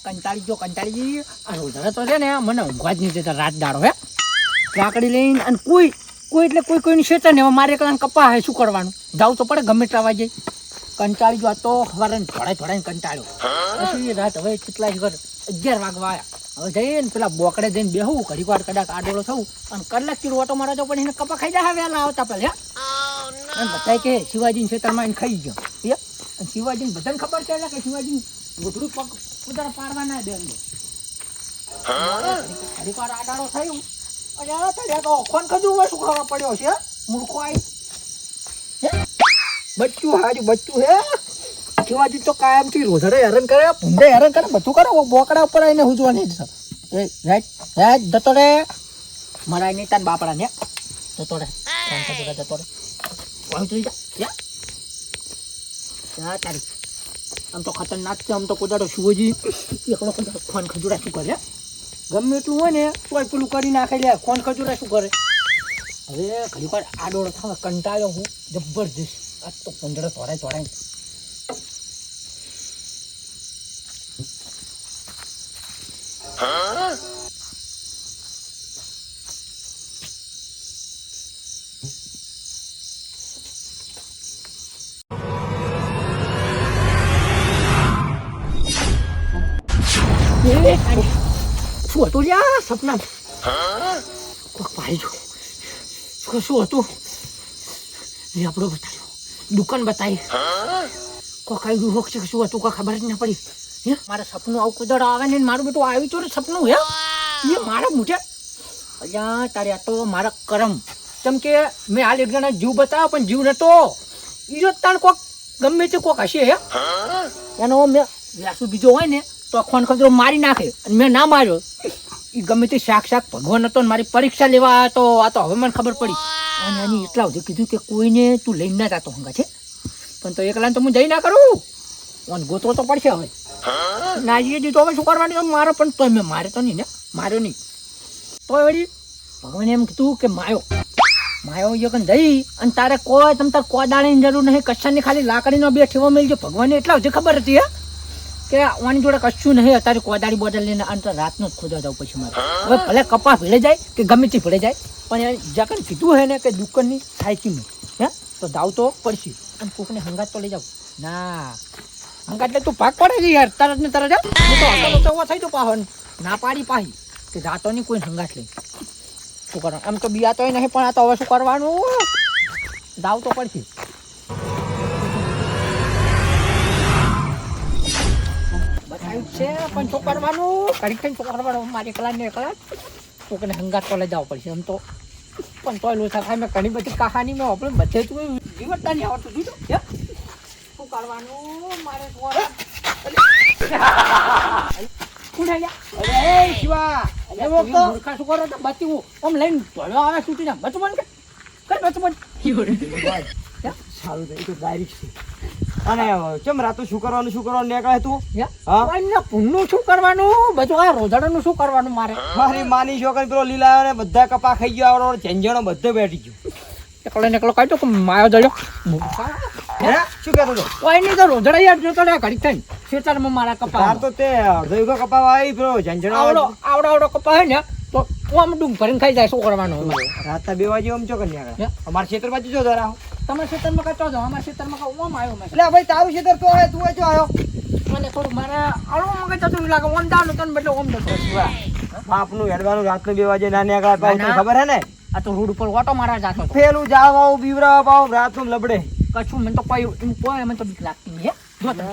કંટાળી આ રોજડા તો છે ને મને ઊંઘવા જ નહીં દેતા રાત દાડો હે લાકડી લઈને અને કોઈ એટલે કોઈની શેતર ને મારે એકલા કપા હે શું કરવાનું જાવ તો પડે ગમે એટલા વાગે કંટાળી ગયો તો સવારે થોડાને કંટાળ્યો પછી રાત હવે કેટલા ઘર 11 વાગવા આવ્યા હવે જઈને પેલા બોકડે જઈને બેહું ઘડીક વાર કદાચ આડોળો થવું અને કલાક ચીડો ઓટો મારો તો પણ એને કપા ખાઈ જાય વહેલા આવતા પહેલા અને બધા કે શિવાજીને ખેતરમાં એને ખાઈ ગયો અને શિવાજીને બધાને ખબર છે કે શિવાજી ગોધડું પગ ઉધાર પાડવા ના દે અંદર ઘડીક વાર આડાળો થયું અને તો ખોન ખજૂર શું ખબર પડ્યો છે મૂર્ખો આવી બચ્ચું હારી બચ્ચું હે શિવાજી તો કાયમથી રોધડે હેરાન કરે ભૂંડે હેરાન કરે બધું કરે બોકડા ઉપર આવીને હુજવાની જતો રે મારા નહીં તાર બાપડા ને જતો રે જતો રે તારી આમ તો ખતરનાક છે આમ તો કોદાડો શિવજી એકલો ખોન ખજૂરા શું કરે ગમે એટલું હોય ને તોય પેલું કરી નાખે લે ખોન ખજૂરા શું કરે હવે ઘણી વાર આડોળો થાવ કંટાળ્યો હું જબરજસ્ત આજ તો પંદડે તોડાય શું હતું લ્યા સપના કોક પાડી જો શું હતું આપણો બતાવ્યો દુકાન બતાવી કોક આવ્યું હોક છે શું હતું કોઈ ખબર જ ના પડી હે મારા સપનું આવું કુદડ આવે ને મારું બેટું આવ્યું તો સપનું હે એ મારા મૂઠે અલ્યા તારે આ તો મારા કરમ કેમ કે મેં હાલ એક જણા જીવ બતાવ્યો પણ જીવ નતો ઈજો તાણ કોક ગમે તે કોક હશે હે એનો મેં વ્યાસુ બીજો હોય ને તો ખોન ખતરો મારી નાખે અને મેં ના માર્યો એ ગમે તે શાક ભગવાન હતો ને મારી પરીક્ષા લેવા આવ્યો તો આ તો હવે મને ખબર પડી અને એની એટલા સુધી કીધું કે કોઈને તું લઈને ના જતો હંગા છે પણ તો એકલા તો હું જઈ ના કરું અને ગોતવો તો પડશે હવે ના જઈએ દીધું હવે શું કરવાની મારો પણ તોય મેં માર્યો તો નહીં ને માર્યો નહીં તો વળી ભગવાને એમ કીધું કે માયો કન જઈ અને તારે કોઈ તમ તાર કોદાળીની જરૂર નહીં કશાની ખાલી લાકડીનો બે ઠેવો મળજો ભગવાનને એટલા સુધી ખબર હતી હે કે આની જોડે કશું નહીં અત્યારે કોદાળી બોટલ લઈને અને રાતનો જ ખોદવા જાવ પછી મારે હવે ભલે કપા ભીડે જાય કે ગમે તે ભીડે જાય પણ જકન કીધું હે ને કે દુકાનની સાયકી મેં હે તો જાવ તો પડશે અને કોકને હંગાત તો લઈ જાવ ના હંગાત એટલે તું ભાગ પડે છે યાર તરત ને તરત હું તો થઈ તો પાહો ના પાડી પાહી કે જાતો નહીં કોઈ હંગાત લઈ શું કરવાનું એમ તો બિયા તોય નહીં પણ આ તો હવે શું કરવાનું જાવ તો પડશે છે પણ શું કરવાનું ઘડી શું કરવાનું મારી એકલા ને એકલા કોકને હંગાત તો લઈ જવું પડશે એમ તો પણ તોય લોચા થાય મેં ઘણી બધી કહાની મેં આપણે બધે તું જીવતા નહીં આવડતું દીધું શું કરવાનું મારે શું કરો તો બચવું આમ લઈને ધોળ્યો આવે છૂટી ના બચવું કે બચવું સારું તો ડાયરેક્ટ છે અને કેમ રાતું શું કરવાનું નીકળે તું ભૂંગનું શું કરવાનું બધું આ રોજડાનું શું કરવાનું મારી માની છોકરી પેલો લીલા ને બધા કપા ખાઈ ગયો આવડો ઝંઝણો બધે બેઠી ગયો એકલો કાઢ્યો કે માયો જડ્યો શું કહેતો હતો કોઈ નહીં તો રોજડા યાર જોતો ને ઘડી થઈને ખેતરમાં મારા કપા તો તે અડધો કપા આવી પેલો ઝંઝણો આવડો કપા હોય ને તો આમ ડૂંગ ભરીને ખાઈ જાય શું કરવાનું રાતના 2 વાગે આમ ચોકન નીકળે અમારા ખેતર બાજુ જો જરા તમારા ખેતરમાં કાચો છો અમારા ખેતરમાં ઓમ આવ્યો મેં એટલે ભાઈ તારું ખેતર તો હે તું જો આવ્યો મને થોડું મારા આળો મગજ તો લાગે ઓમ દાનો તને બદલે ઓમ નતો બાપનું હેડવાનું રાતનું 2 વાગે ના નીકળે પાઉ તને ખબર હે ને આ તો રોડ ઉપર ઓટો મારવા જાતો તો પેલું જાવ આવ બીવરા પાઉ રાતનું લબડે કશું મને તો કોઈ મને તો બીક લાગતી હે જો તને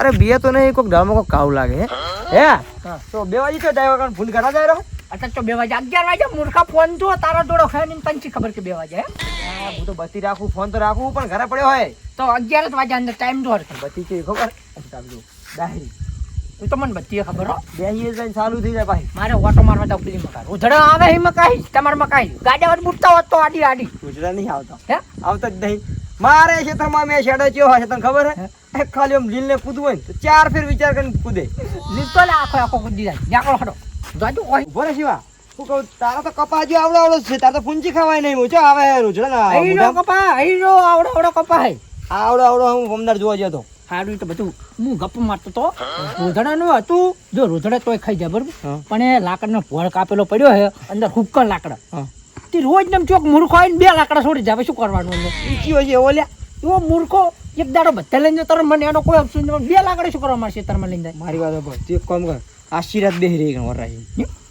અરે બે તો નહીં કોક ડાળમાં કોક કાવ લાગે હે તો 2 વાગે તો જાય કારણ ફોન કરા જાય અત્યારે તો 2 વાગે 11 વાગે મૂર્ખા ફોન જો તારો જોડો ખાય ને તને ખબર કે 2 વાગે હું તો બતી રાખું ફોન તો રાખું પણ ઘરે પડ્યો હોય તો 11 વાગે અંદર ટાઈમ જો બતી છે ખબર ડાયરી તું તો મને બધી ખબર હો 2 જઈને ચાલુ થઈ જાય ભાઈ મારે ઓટો મારવા જાવ પેલી મકાઈ રોજડા આવે એ મકાઈ તમાર મકાઈ ગાડા વર બુટતા હોત તો આડી રોજડા નહીં આવતા હે આવતા જ નહીં મારે ખેતરમાં મેં શેડો ચેવો હોય તને ખબર હે ખાલી આમ લીલને કૂદવું હોય તો 4 ફેર વિચાર કરીને કૂદે લીલ તો આખો કૂદી જાય જાકડો હડો જાજુ ઓય બોલે શિવા હું કહું તારા તો કપા જો આવડો છે તારા તો પૂંજી ખવાય નહીં મોચો આવે રોજડા ના આવડો કપા આવડો કપા હે આવડો હું ગમદાર જોવા જતો હારું તો બધું હું ગપ મારતો તો રોધડાનું હતું જો રોધડા તોય ખાઈ જાય બરોબર પણ એ લાકડનો ભોળ કાપેલો પડ્યો હે અંદર હુક્કર લાકડા તે રોજ નમ ચોક મૂર્ખો આવીને 2 લાકડા છોડી જાય શું કરવાનું અંદર કયો છે ઓલ્યા એવો મૂર્ખો એક દાડો બધા લઈને જતો મને એનો કોઈ ઓપ્શન નહીં 2 લાકડા શું કરવા મારશે તરમાં લઈને જાય મારી વાત ભાઈ તું એક કામ કર આશીર્વાદ બેહી રહી વરાઈ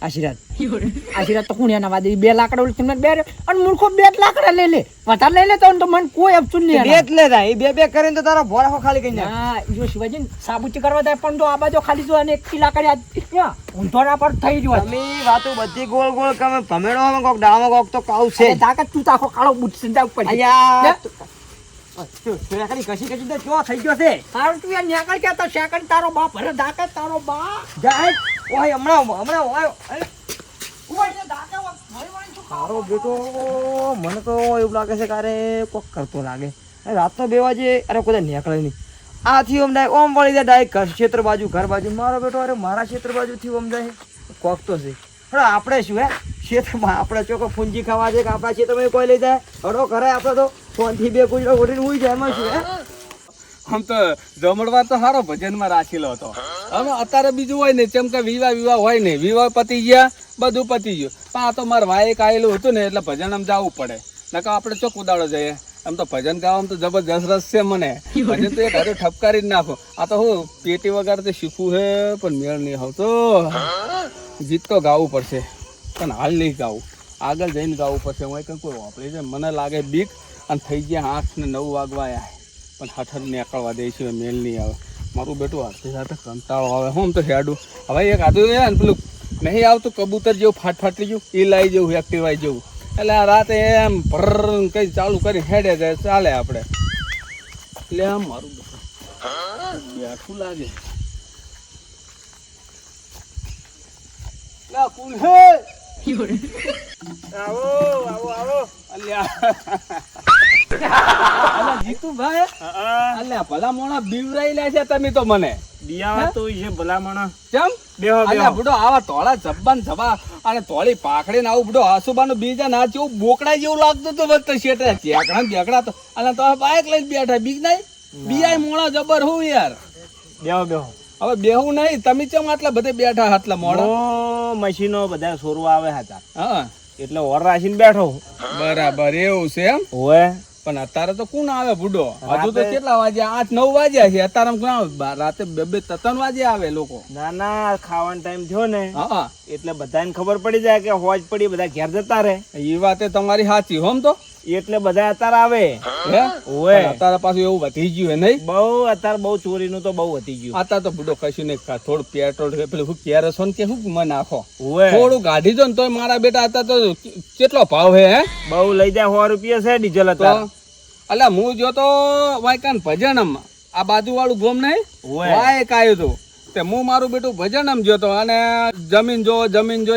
આશીર્વાદ તો કોણ એના વાદે 2 લાકડા ઓલી તમને બે અને મૂર્ખો 2 લાકડા લઈ લે વધારે લઈ લે તો મને કોઈ ઓપ્શન નહીં બે જ લે જાય એ બે કરીને તો તારા ભોળાખો ખાલી કરી નાખ હા જો શિવાજી સાબુતી કરવા જાય પણ તો આ બાજુ ખાલી જો અને 1 લાકડા ઊંધોના પર થઈ રહ્યો તમે વાતો બધી ગોળ ગોળ કમે ભમેડો કોક ડામો કોક તો કાઉ છે તાકાત તું તાખો કાળો બુટ સિંધા ઉપર યાર તું કશી કશી તો ચો થઈ ગયો છે તારું તું યાર ન્યાકળ કે તો સેકન્ડ તારો બાપ હરે દાકા તારો બા જાય ઓય હમણાં ઓય તારો બેટો મને તો એવું લાગે છે કે અરે કોક કરતો લાગે રાતનો 2 વાગે અરે કોઈ નીકળે નહીં આથી ઓમ વળી જાય ડાયરેક્ટ ક્ષેત્ર બાજુ ઘર બાજુ મારો બેટો અરે મારા ક્ષેત્ર બાજુથી ઓમ જાય કોક તો છે પણ આપણે શું હે ક્ષેત્રમાં આપણે ચોખ્ખો ફૂંજી ખાવા છે કે આપણા ક્ષેત્રમાં કોઈ લઈ જાય હડો કરે આપણે તો ફોનથી 2 કુજડો ઉડીને ઉઈ જાય એમાં શું હે આમ તો જમણવાર તો સારો ભજનમાં રાખેલો હતો હવે અત્યારે બીજું હોય ને જેમ કે વિવાહ હોય ને વિવાહ પતી ગયા બધું પતી ગયું પણ આ તો મારા ભાઈ એક આવેલું હતું ને એટલે ભજન આમ જવું પડે નકા આપણે ચોક ઉદાડો જઈએ આમ તો ભજન ગાવામાં તો જબરજસ્ત રસ છે મને ભજન તો એક હાથે ઠપકારી જ નાખો આ તો હું પેટી વગર તો શીખવું છે પણ મેળ નહીં આવતો ગીત તો ગાવું પડશે પણ હાલ નહીં ગાવું આગળ જઈને ગાવું પડશે હું કંઈ કોઈ વાપરી છે મને લાગે બીક અને થઈ ગયા 8 ને 9 વાગવા આવ્યા પણ હઠર નીકળવા દે છે મેલ નહીં આવે મારું બેટું હાથે સાથે કંટાળો આવે હું તો હેડું હવે એક હાથું ને પેલું નહીં આવતું કબૂતર જેવું ફાટફાટી ગયું એ લાવી જવું એક્ટિવાઈ જવું એટલે આ રાતે એમ ભર કઈ ચાલુ કરી હેડે જાય ચાલે આપણે એટલે આમ મારું બેઠું લાગે કુલ હે આવો આવો આવો અલ્યા જીતુભાઈ અલ્યા ભલા મોણા બીવરાઈ લે છે તમે તો મને બિયાવા તો છે ભલા મોણા કેમ બેહો અલ્યા બુડો આવા તોળા જબ્બાન જબા અને તોળી પાખડી ને આવું બુડો આસુબાનું બીજા ના જેવું બોકડા જેવું લાગતું તો બસ શેઠે ચેકડા બેકડા તો અને તો બાઈક લઈને બેઠા બીક નહીં બીઆઈ મોણા જબર હું યાર બેહો બેહો હવે બેહું નહીં તમે ચમ આટલા બધે બેઠા આટલા મોડા મશીનો બધા સોરવા આવે હતા હા એટલે ઓર રાખીને બેઠો બરાબર એવું છે એમ હોય પણ અત્યારે તો કોણ આવે બુડો હજુ તો કેટલા વાગ્યા 8-9 વાગ્યા છે અત્યારે કોણ આવે રાતે 2-3 વાગે આવે લોકો ના ના ખાવાનો ટાઈમ થયો ને હા એટલે બધાને ખબર પડી જાય કે હોજ પડી બધા ઘેર જતા રહે એ વાતે તમારી સાચી હોમ તો એટલે બધા અત્યારે આવે હે ઓય અત્યારે પાછું એવું વધી ગયું નહીં બહુ અત્યારે બહુ ચોરીનું તો બહુ વધી ગયું અત્યારે તો બુડો કશું નહીં થોડું પેટ્રોલ પેલું કેરોસીન કે શું મને નાખો ઓય થોડું ગાડી દો ને તોય મારા બેટા અત્યારે તો કેટલો ભાવ હે હે બહુ લઈ જાય 100 રૂપિયા છે ડીઝલ અત્યારે અલ્યા હું જો તો વાયકાન ભજનમ આ બાજુ વાળું ગોમ નહીં વાય કાયું તું તે હું મારું બેટું ભજનમ જોતો અને જમીન જો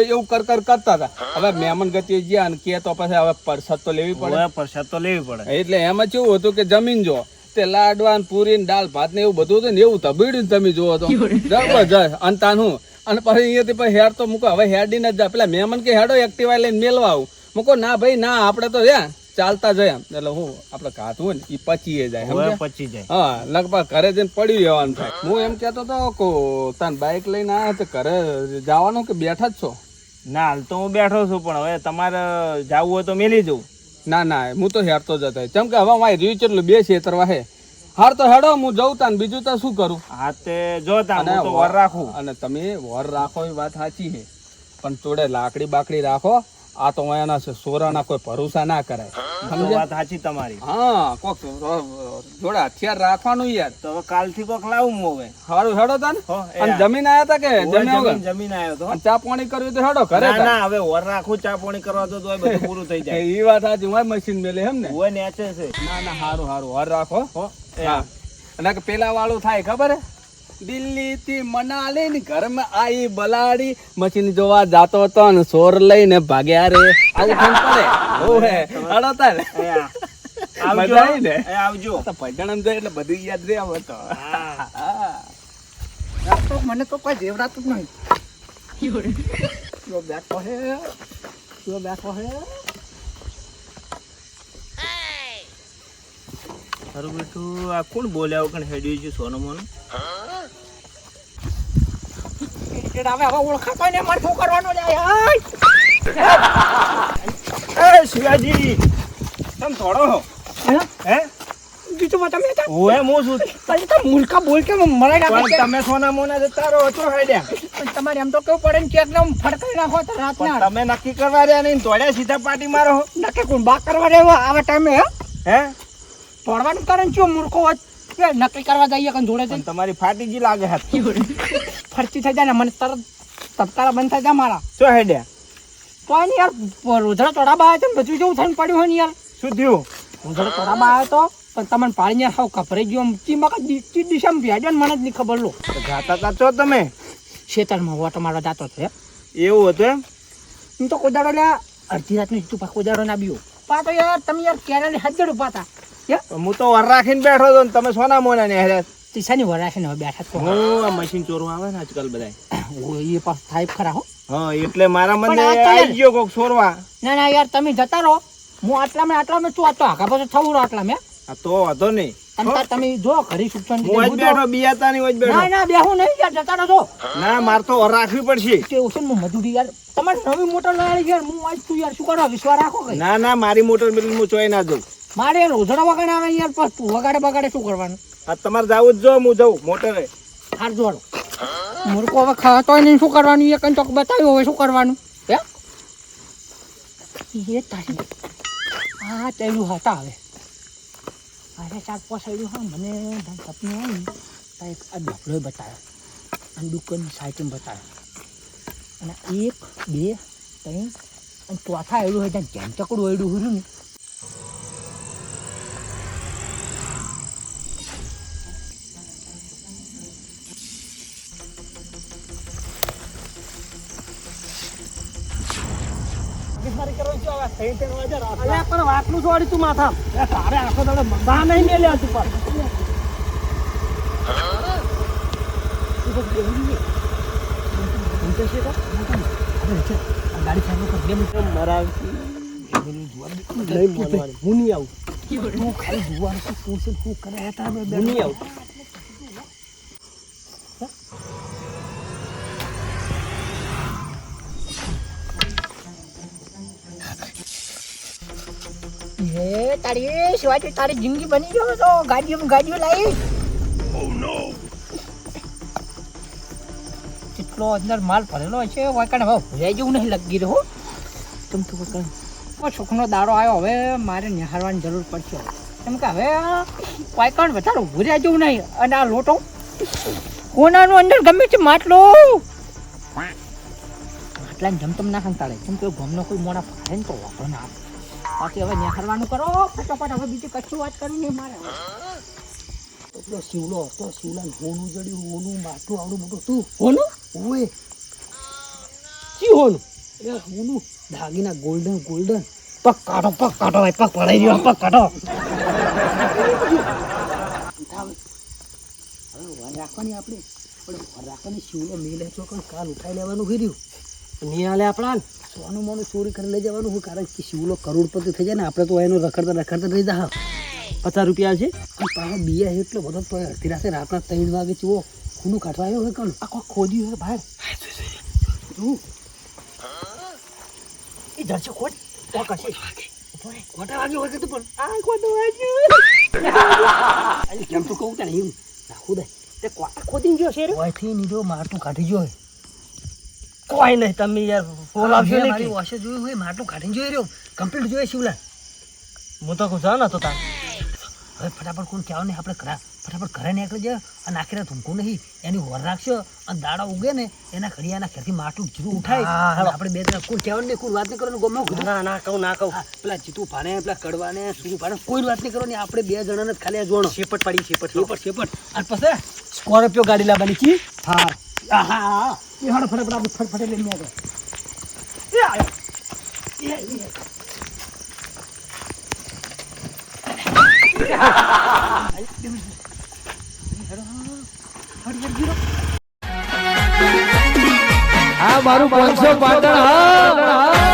એવું કરતા હતા હવે મહેમાન ગતિ ગયા અને કે તો પછી હવે પરસાદ તો લેવી પડે એટલે એમાં કેવું હતું કે જમીન જો તે લાડવા પૂરી ને દાળ ભાત ને એવું બધું હતું ને એવું તબીડ્યું તમે જોવો તો જબરજસ્ત અંતાન હું અને પછી અહીંયાથી પછી હેડ તો મૂકો હવે હેડીને જ જા પેલા મહેમાન કે હેડો એક્ટિવા લઈને મેલવા આવું મૂકો ના ભાઈ ના આપણે તો ચાલતા જાય એટલે હું આપડે ઘાત હોય ને એ પચી જાય હા લગભગ ઘરે જઈને પડ્યું રહેવાનું થાય હું એમ કેતો તો તને બાઈક લઈને આવ્યા તો ઘરે જવાનું કે બેઠા જ છો ના હાલ તો હું બેઠો છું પણ હવે તમારે જવું હોય તો મેલી જવું ના હું તો હેરતો જતો કેમ કે હવે મારે રહ્યું કેટલું 2 ખેતર વાહે હાર તો હેડો હું જઉં તા બીજું તો શું કરું હા તે જો તા વર રાખું અને તમે વર રાખો એ વાત સાચી છે પણ જોડે લાકડી બાકડી રાખો આ તો એના સોરાના કોઈ ભરોસા ના કરાય વાત સાચી તમારી હા કોક જોડે હથિયાર રાખવાનું યાર તો હવે કાલથી કોક લાવું હું હવે હારું હેડો તા ને અને જમીન આયા તા કે જમીન આવ્યો તો ચા પાણી કર્યું તો હેડો ઘરે ના હવે ઓર રાખું ચા પાણી કરવા તો બધું પૂરું થઈ જાય એ વાત સાચી હોય મશીન મેલે એમ ને હોય નેચે છે ના હારું ઓર રાખો અને પેલા વાળું થાય ખબર હે દિલ્હી થી મનાલી ને ઘરમાં આઈ બલાડી મશીન જોવા જાતો તો ને સોર લઈને ભાગ્યા રે આવું થઈને પડે ઓહે હડો તાર મજા આવી ને આવજો તો ભજણમ જાય એટલે બધું યાદ રે આવે તો તો મને તો કોઈ જેવડાતું જ નહીં જો બેઠો હે મારું બેટું આ કોણ બોલ્યા વગર હેડ્યું છે સોનું મોનું? હવે ઓળખાતો ને મારે શું કરવાનું લે એ શિવાજી તમે થોડો હો હે બીજું તમે ઓએ હું શું તો મૂર્ખા બોલ કે મરાઈ પણ નાખે તમે સોના મોના જતા રહો છો હેડ્યા પણ તમારે એમ તો કેવું પડે ને કે એકદમ ફડકાઈ નાખો તો પણ રાતના તમે નક્કી કરવા રહ્યા નહીં તોડ્યા સીધા પાટી મારો નક્કી કોણ બા કરવા રહેવા આવા ટાઈમે હે તોડવાનું કારણ શું મૂર્ખો હોય કે નક્કી કરવા જઈએ કે જોડે પણ તમારી ફાટી જી લાગે હાથ ફરતી થઈ જાય ને મને તરત તબકારા બંધ થઈ જાય મારા શું હેડ્યા તો આ ને યાર રોજડા તોડાબા આવ્યા તો બધું જેવું થઈને પડ્યું હોય ને યાર શું થયું રોજડા તોડાબા આવ્યો તો પણ તમને પાડીને હાવ કપરાઈ ગયો ચીમાં દિશામાં ભેડ્યો ને મને જ નહીં ખબર લો જાતા તા છો તમે ખેતરમાં વોટો મારવા જતો છે એવું હતું એમ હું તો કોદાડો લે અડધી રાતનું તું કોદાડો ના બીઓ પા તો યાર તમે યાર કેરાની હાજર ઉભા હતા હું તો વર રાખીને બેઠો હતો ને તમે સોના મોના ને હેડ્યા તીસાની વરાશે ને હવે બેઠા તો હું આ મશીન ચોરવા આવે ને આજકાલ બધા એ પાસ થાય ખરા હો હા એટલે મારા મને પણ આ તો આવી ગયો કોક ચોરવા ના યાર તમે જતા રહો હું આટલામાં તું આટલો આખા પાછો થવું રહો આટલા મેં આ તો હતો નહીં તમે જો ઘરે સુખસાન હું જ બેઠો બિયાતા ની જ બેઠો ના બેહું નહીં યાર જતા રહો ના માર તો વર રાખવી પડશે તે ઓશન હું મજૂરી યાર તમારે નવી મોટર લાવી યાર હું આજ તું યાર શું કરો વિશ્વાસ રાખો કઈ ના ના મારી મોટર મિલ હું ચોઈ ના દઉં મારે રોજડા વગાડે આવે યાર પણ તું વગાડે શું કરવાનું આ તમારે જાવું જ જો હું જઉં મોટરે હાર જોડો મૂર્ખો હવે ખાતો નહીં શું કરવાનું એ કઈ ચોક બતાવ્યું હવે શું કરવાનું હે એ તારી આ ચાલ્યું હતા હવે અરે 4-5 આવ્યું હા મને સપનું આવ્યું તો એક આ ડબલો બતાવ્યો અને દુકાનની સાઈડ બતાવ્યો અને 1 2 3 અને ચોથા આવ્યું હોય ત્યાં જેમ ચકડું આવ્યું હોય ને પણ વાતનું છોડી તું માથા તારે આખો દાડો બા નહીં મેલ્યા તું ગાડી હું નહીં આવું તું ખાલી જોવાનું શું કરે હું નહીં આવું તારી શિવાજી તારી જિંદગી બની ગયો તો ગાડીઓ લાવી કેટલો અંદર માલ ભરેલો છે વાકણ હવે ભૂલાઈ જેવું નહીં લગી રહ્યો તમ તો વાકણ સુખનો દાડો આવ્યો હવે મારે નિહાળવાની જરૂર પડશે કેમ કે હવે વાકણ વધારે ભૂલ્યા જેવું નહીં અને આ લોટો કોનાનું અંદર ગમે છે માટલો માટલાને જમતમ ના ખંતાડે કેમ કે ગમનો કોઈ મોડા ફાડે ને તો વાપરો ના આવે બાકી હવે નિહાળવાનું કરો ફટાફટ હવે બીજી કચ્છી વાત કરવી નહીં મારે એટલો શિવલો હતો શિવલાને હોનું જડ્યું હોનું માટલું આવડું મોટું તું હોનું ઓય કી હોનું એ હોનું દાગીના ગોલ્ડન પગ કાઢો ભાઈ પગ પડાઈ ગયો પગ કાઢો હવે વાર રાખવાની આપણે પણ વાર રાખવાની શિવલો મેલે છો કાલ ઉઠાઈ લેવાનું કર્યું નહીં હાલે આપણા સોનું મોનું ચોરી કરી લઈ જવાનું હું કારણ કે શિવલો કરોડપતિ થઈ જાય ને આપણે તો એનો રખડતા રહી જા 50 રૂપિયા છે અને પાછો બિયા એટલો બધો તો અડધી રાતે રાતના 3 વાગે ચુઓ ખૂનું કાઢવા આવ્યો હોય કણ આખો ખોદ્યું હોય બહાર તું એ જરશે ખોટ તો કરશે ખોટા વાગ્યો હોય તો પણ આ ખોટો વાગ્યો કેમ તું કહું તને એવું નાખું દે તે કોટા ખોદીને ગયો છે રે ઓયથી નીડો મારતું કાઢી ગયો કોઈ નહીં તમે યાર બોલાવશો નહીં મારી વાશે જોયું હોય માટલું કાઢીને જોઈ રહ્યો કમ્પ્લીટ જોઈએ શિવલા હું તો કહું જાવ ને તો તાર હવે ફટાફટ કોણ કહેવા નહીં આપણે ફટાફટ ઘરે નીકળી જાય અને આખી રાત ઊંઘું નહીં એની હોર રાખશો અને દાડા ઉગે ને એના ઘડિયાના ઘરથી માટલું જીરું ઉઠાય આપણે બે ત્રણ કોઈ કહેવાનું નહીં કોઈ વાત નહીં કરવાનું ગમે ના કહું પેલા જીતું ભાને પેલા કડવાને સુરું ભાને કોઈ વાત નહીં કરવાની આપણે બે જણાને ખાલી જોણો શેપટ પાડી શેપટ અને પછી સ્કોર્પિયો ગાડી લાવવાની કી થાર હા એ હાડ ફટાફટ આપણે ફટફટે લઈને આ મારું 500 પાટણ હા